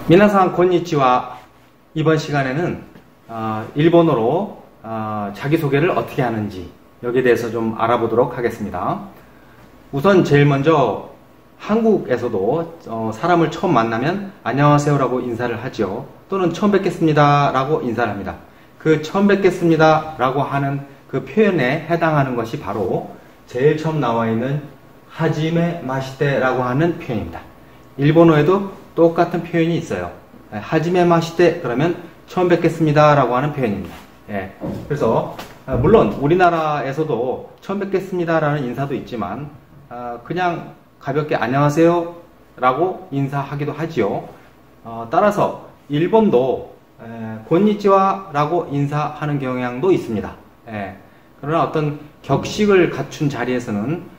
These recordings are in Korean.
미나상 곤니치와. 이번 시간에는 일본어로 자기소개를 어떻게 하는지 여기에 대해서 좀 알아보도록 하겠습니다. 우선 제일 먼저 한국에서도 사람을 처음 만나면 안녕하세요 라고 인사를 하죠. 또는 처음 뵙겠습니다 라고 인사를 합니다. 그 처음 뵙겠습니다 라고 하는 그 표현에 해당하는 것이 바로 제일 처음 나와 있는 하지메 마시테 라고 하는 표현입니다. 일본어에도 똑같은 표현이 있어요. 하지메 마시테 그러면 처음 뵙겠습니다 라고 하는 표현입니다. 예, 그래서 물론 우리나라에서도 처음 뵙겠습니다 라는 인사도 있지만 그냥 가볍게 안녕하세요 라고 인사하기도 하지요. 따라서 일본도 곤니치와 라고 인사하는 경향도 있습니다. 예, 그러나 어떤 격식을 갖춘 자리에서는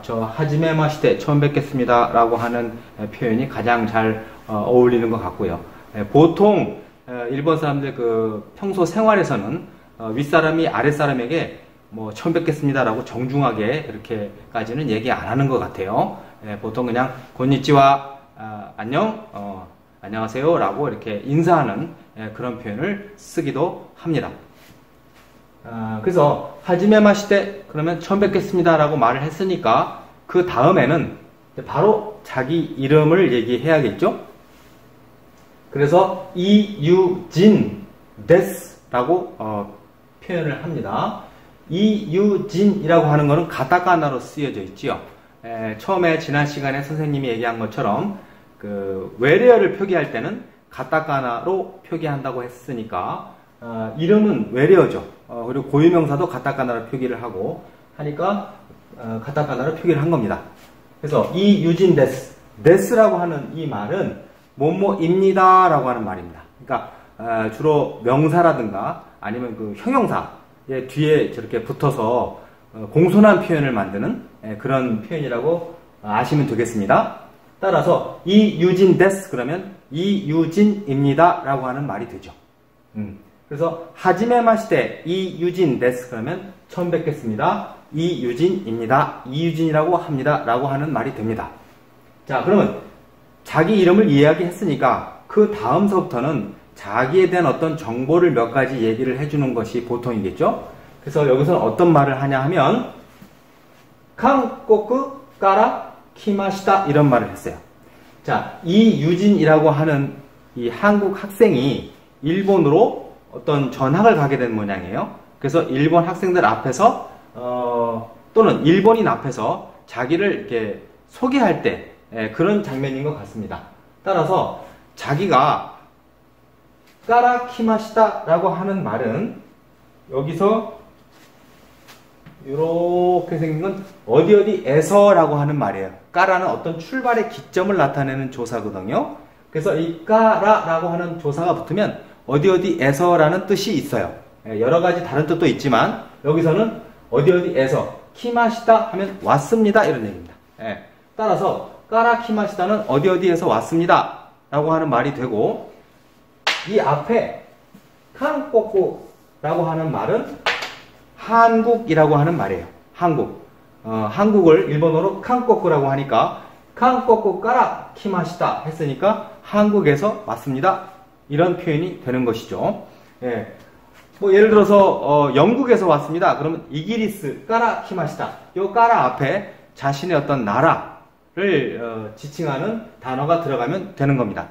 저 하지메 마시테 처음 뵙겠습니다 라고 하는 표현이 가장 잘 어울리는 것 같고요. 보통 일본 사람들 그 평소 생활에서는 윗사람이 아랫사람에게 뭐 처음 뵙겠습니다 라고 정중하게 이렇게까지는 얘기 안 하는 것 같아요. 보통 그냥 곤니치와 안녕 안녕하세요 라고 이렇게 인사하는 그런 표현을 쓰기도 합니다. 그래서 하지메 마시테 그러면 처음 뵙겠습니다 라고 말을 했으니까 그 다음에는 바로 자기 이름을 얘기해야겠죠. 그래서 이유진 데스 라고 표현을 합니다. 이유진이라고 하는 것은 가타카나로 쓰여져 있지요. 처음에 지난 시간에 선생님이 얘기한 것처럼 그 외래어를 표기할 때는 가타카나로 표기한다고 했으니까 이름은 외래어죠. 그리고 고유명사도 가타카나로 표기를 하고 하니까 가타카나로 표기를 한 겁니다. 그래서 이유진 데스, 데스라고 하는 이 말은 뭐뭐입니다 라고 하는 말입니다. 그러니까 주로 명사라든가 아니면 그 형용사의 뒤에 저렇게 붙어서 공손한 표현을 만드는 그런 표현이라고 아시면 되겠습니다. 따라서 이유진 데스 그러면 이유진입니다 라고 하는 말이 되죠. 그래서 하지메 마시테 이유진 데스 그러면 처음 뵙겠습니다. 이유진입니다. 이유진이라고 합니다 라고 하는 말이 됩니다. 자, 그러면 자기 이름을 이야기했으니까 그 다음서부터는 자기에 대한 어떤 정보를 몇 가지 얘기를 해주는 것이 보통이겠죠. 그래서 여기서는 어떤 말을 하냐 하면 한국から来ました이런 말을 했어요. 자, 이유진이라고 하는 이 한국 학생이 일본으로 어떤 전학을 가게 된 모양이에요. 그래서 일본 학생들 앞에서 또는 일본인 앞에서 자기를 이렇게 소개할 때 그런 장면인 것 같습니다. 따라서 자기가 까라 키마시다 라고 하는 말은 여기서 이렇게 생긴 건 어디에서 라고 하는 말이에요. 까라는 어떤 출발의 기점을 나타내는 조사거든요. 그래서 이 까라 라고 하는 조사가 붙으면 어디에서 라는 뜻이 있어요. 여러 가지 다른 뜻도 있지만 여기서는 어디에서 키마시다 하면 왔습니다 이런 얘기입니다. 따라서 까라 키마시다는 어디에서 왔습니다 라고 하는 말이 되고 이 앞에 한국이라고 하는 말은 한국이라고 하는 말이에요. 한국. 한국을 일본어로 한국이라고 하니까 한국 까라 키마시다 했으니까 한국에서 왔습니다. 이런 표현이 되는 것이죠. 뭐 예를 들어서 영국에서 왔습니다. 그러면 이기리스 까라 키마시다. 요 까라 앞에 자신의 어떤 나라를 지칭하는 단어가 들어가면 되는 겁니다.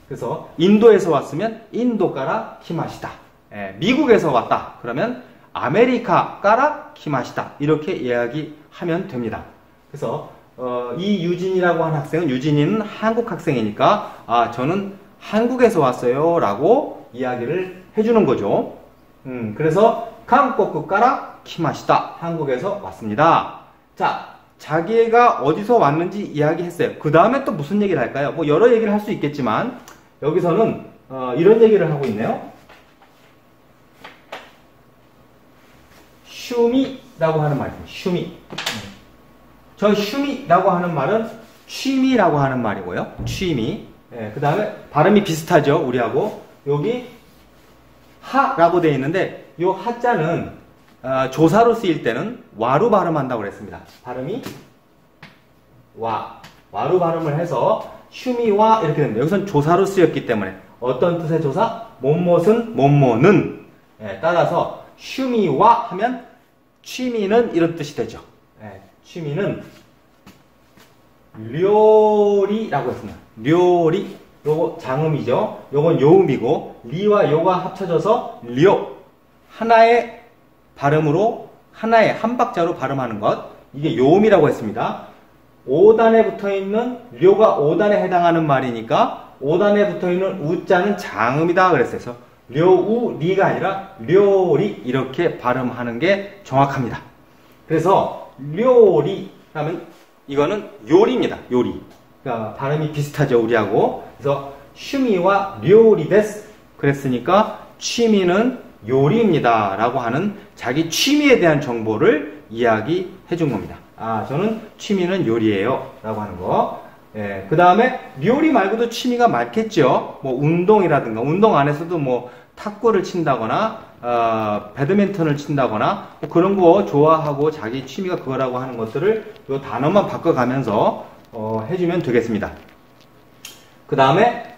그래서 인도에서 왔으면 인도 까라 키마시다. 미국에서 왔다. 그러면 아메리카 까라 키마시다. 이렇게 이야기하면 됩니다. 그래서 이 유진이라고 하는 학생은 유진이는 한국 학생이니까 저는 한국에서 왔어요 라고 이야기를 해주는 거죠. 그래서 한국 까라 키마시다. 한국에서 왔습니다. 자, 자기가 어디서 왔는지 이야기했어요. 그 다음에 또 무슨 얘기를 할까요? 뭐 여러 얘기를 할 수 있겠지만 여기서는 이런 얘기를 하고 있네요. 슈미라고 하는 말입니다. 슈미. 저 슈미라고 하는 말은 취미라고 하는 말이고요. 취미. 그 다음에 발음이 비슷하죠. 우리하고. 여기 하라고 되어 있는데 이 하자는 조사로 쓰일 때는 와로 발음한다고 그랬습니다. 발음이 와로 발음을 해서 슈미와 이렇게 됩니다. 여기서는 조사로 쓰였기 때문에 어떤 뜻의 조사? 못못은 못모는. 예, 따라서 슈미와 하면 취미는 이런 뜻이 되죠. 예, 취미는 료리라고 했습니다. 료리. 요거 장음이죠. 요건 요음이고 리와 요가 합쳐져서 료. 하나의 발음으로 하나의 한 박자로 발음하는 것. 이게 요음이라고 했습니다. 5단에 붙어있는 료가 5단에 해당하는 말이니까 5단에 붙어있는 우자는 장음이다 그랬어요. 그래서 료우 리가 아니라 료리 이렇게 발음하는 게 정확합니다. 그래서 료리 하면 이거는 요리입니다. 요리. 그러니까 발음이 비슷하죠, 우리하고. 그래서 슈미와 료리 데스 그랬으니까 취미는 요리입니다 라고 하는 자기 취미에 대한 정보를 이야기해 준 겁니다. 아, 저는 취미는 요리예요 라고 하는 거. 예, 그 다음에 요리 말고도 취미가 많겠죠. 뭐 운동이라든가 운동 안에서도 뭐 탁구를 친다거나 배드민턴을 친다거나 뭐 그런 거 좋아하고 자기 취미가 그거라고 하는 것들을 요 단어만 바꿔가면서 해주면 되겠습니다. 그 다음에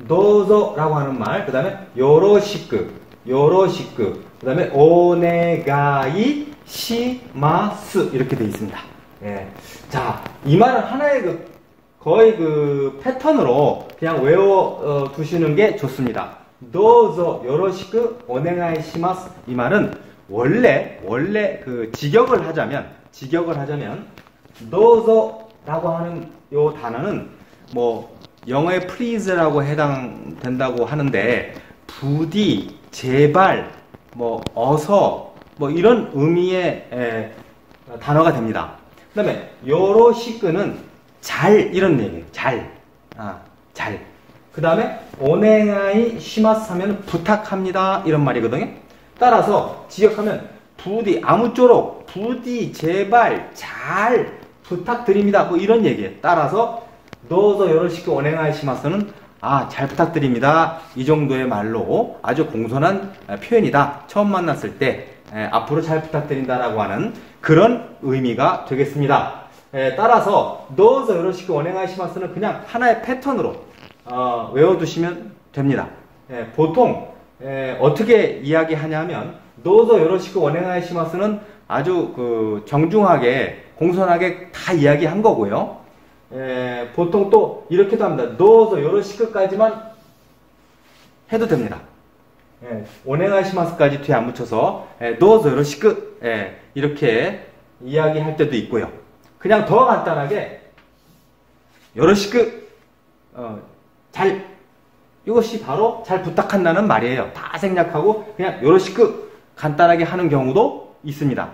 도저라고 하는 말, 그 다음에 요로시크, 그 다음에 오네가이 시마스 이렇게 되어 있습니다. 예. 자, 이 말은 하나의 거의 패턴으로 그냥 외워 두시는 게 좋습니다. 도저 요로시크 오네가이 시마스. 이 말은 원래 직역을 하자면 도저라고 하는 요 단어는 뭐 영어의 please라고 해당된다고 하는데 부디, 제발, 뭐 어서 뭐 이런 의미의 단어가 됩니다. 그 다음에 요로시크는 잘 이런 얘기예요. 잘. 그 다음에 오네가이 시마스 하면 부탁합니다 이런 말이거든요. 따라서 직역하면 부디, 아무쪼록, 부디, 제발, 잘 부탁드립니다 뭐 이런 얘기예요. 따라서 도저 요로시크 오네가이 시마스는 잘 부탁드립니다 이 정도의 말로 아주 공손한 표현이다. 처음 만났을 때 앞으로 잘 부탁드린다라고 하는 그런 의미가 되겠습니다. 따라서 도저 요로시크 오네가이 시마스는 그냥 하나의 패턴으로 외워두시면 됩니다. 보통 어떻게 이야기하냐면 도저 요로시크 오네가이 시마스는 아주 정중하게 공손하게 다 이야기한 거고요. 보통 또 이렇게도 합니다. 도저 요로시크까지만 해도 됩니다. 오네가이시마스까지 뒤에 안 붙여서 도저 요로시크 이렇게 이야기할 때도 있고요. 그냥 더 간단하게 요로시크 잘, 이것이 바로 잘 부탁한다는 말이에요. 다 생략하고 그냥 요로시크 간단하게 하는 경우도 있습니다.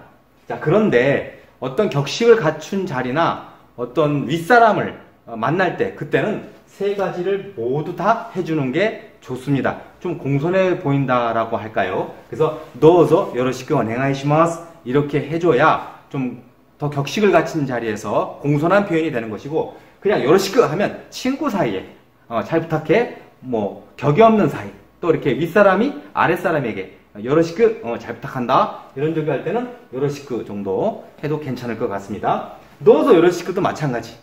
자, 그런데 어떤 격식을 갖춘 자리나 어떤 윗사람을 만날 때 그때는 세 가지를 모두 다 해주는 게 좋습니다. 좀 공손해 보인다라고 할까요? 그래서 도저 요로시크 오네가이시마스 이렇게 해줘야 좀 더 격식을 갖춘 자리에서 공손한 표현이 되는 것이고 그냥 요로시크 하면 친구 사이에 잘 부탁해 뭐 격이 없는 사이 또 이렇게 윗사람이 아랫사람에게 요로시크 잘 부탁한다 이런 적이 할 때는 요로시크 정도 해도 괜찮을 것 같습니다. 도저 요로시크도 마찬가지.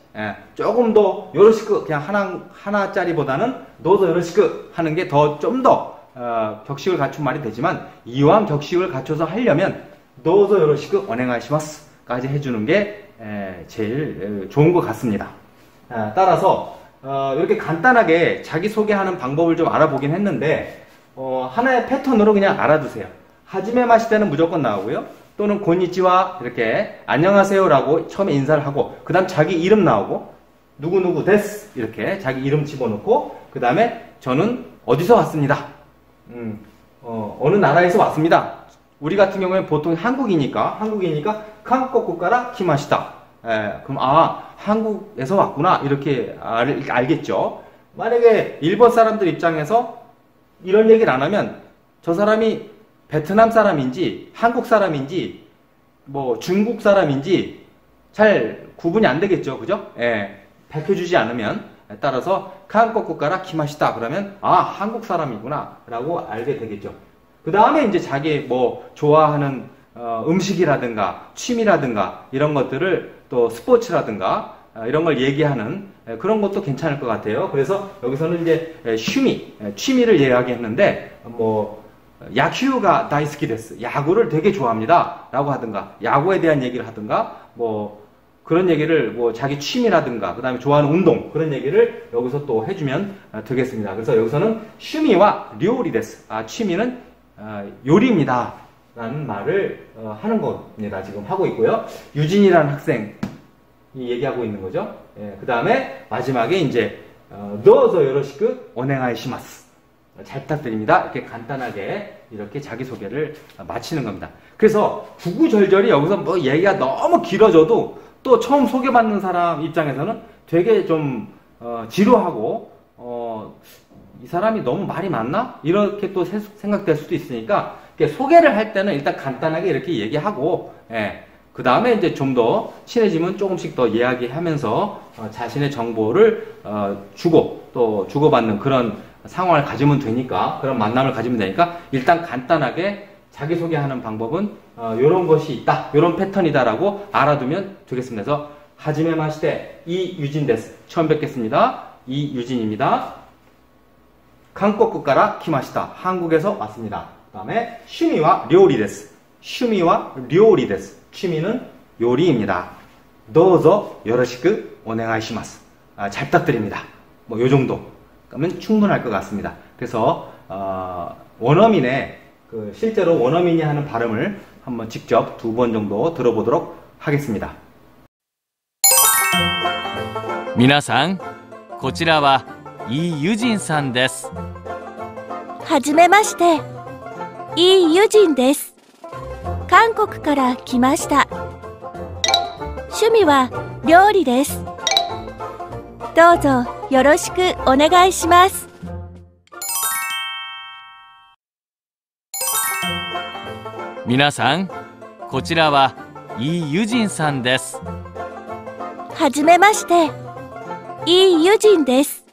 조금 더 요로시크 그냥 하나짜리보다는 도저 요로시크 하는 게 좀 더 격식을 갖춘 말이 되지만 이왕 격식을 갖춰서 하려면 도저 요로시크 오네가이시마스까지 해주는 게 제일 좋은 것 같습니다. 따라서 이렇게 간단하게 자기소개하는 방법을 좀 알아보긴 했는데 하나의 패턴으로 그냥 알아두세요. 하지메 마시테는 무조건 나오고요. 또는 곤니치와 이렇게 안녕하세요라고 처음에 인사를 하고 그 다음 자기 이름 나오고 누구누구 데스 이렇게 자기 이름 집어넣고 그 다음에 저는 어디서 왔습니다. 어느 나라에서 왔습니다. 우리 같은 경우에 보통 한국이니까 한국국가라 키마시다. 그럼 한국에서 왔구나 이렇게 알겠죠. 만약에 일본 사람들 입장에서 이런 얘기를 안 하면 저 사람이 베트남 사람인지 한국 사람인지 뭐 중국 사람인지 잘 구분이 안 되겠죠. 그죠? 밝혀주지 않으면 따라서 한국국가라 키마시다 그러면 한국 사람이구나 라고 알게 되겠죠. 그 다음에 이제 자기 뭐 좋아하는 음식이라든가 취미라든가 이런 것들을 또 스포츠라든가 이런 걸 얘기하는 그런 것도 괜찮을 것 같아요. 그래서 여기서는 이제 취미를 이야기했는데 야큐가 다이스키 데스, 야구를 되게 좋아합니다 라고 하든가, 야구에 대한 얘기를 하든가, 그런 얘기를 자기 취미라든가, 그 다음에 좋아하는 운동, 그런 얘기를 여기서 또 해주면 되겠습니다. 그래서 여기서는 취미와 료리 데스, 취미는 요리입니다 라는 말을 하는 겁니다. 지금 하고 있고요. 유진이라는 학생이 얘기하고 있는 거죠. 그 다음에 마지막에 이제 도우조 요로시쿠 오네가이시마스, 잘 부탁드립니다. 이렇게 간단하게 이렇게 자기소개를 마치는 겁니다. 그래서 구구절절히 여기서 얘기가 너무 길어져도 또 처음 소개받는 사람 입장에서는 되게 좀 지루하고 이 사람이 너무 말이 많나? 이렇게 또 생각될 수도 있으니까 소개를 할 때는 일단 간단하게 이렇게 얘기하고, 그 다음에 이제 좀 더 친해지면 조금씩 더 이야기하면서 자신의 정보를 주고 또 주고받는 그런 상황을 가지면 되니까, 그런 만남을 가지면 되니까 일단 간단하게 자기소개하는 방법은 요런 것이 있다, 요런 패턴이다라고 알아두면 되겠습니다. 그래서 하지메 마시테 이유진 데스, 처음 뵙겠습니다. 이유진입니다. 한국から来ました. 한국에서 왔습니다. 그 다음에 취미와 료리 데스, 취미와 료리 데스, 취미는 요리입니다. 도우조 요로시쿠 오네가이시마스, 잘 부탁드립니다. 요 정도 그러면 충분할 것 같습니다. 그래서 원어민의 실제로 원어민이 하는 발음을 한번 직접 2번 정도 들어보도록 하겠습니다. 皆さん、こちらはイ・ユジンさんです。はじめまして、イ・ユジンです。韓国から来ました。趣味は料理です。どうぞよろしくお願いします。皆さん、こちらはイ・ユジンさんです。はじめまして、イ・ユジンです。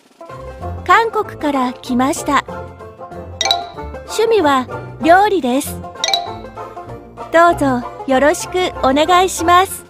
韓国から来ました。趣味は料理です。どうぞよろしくお願いします。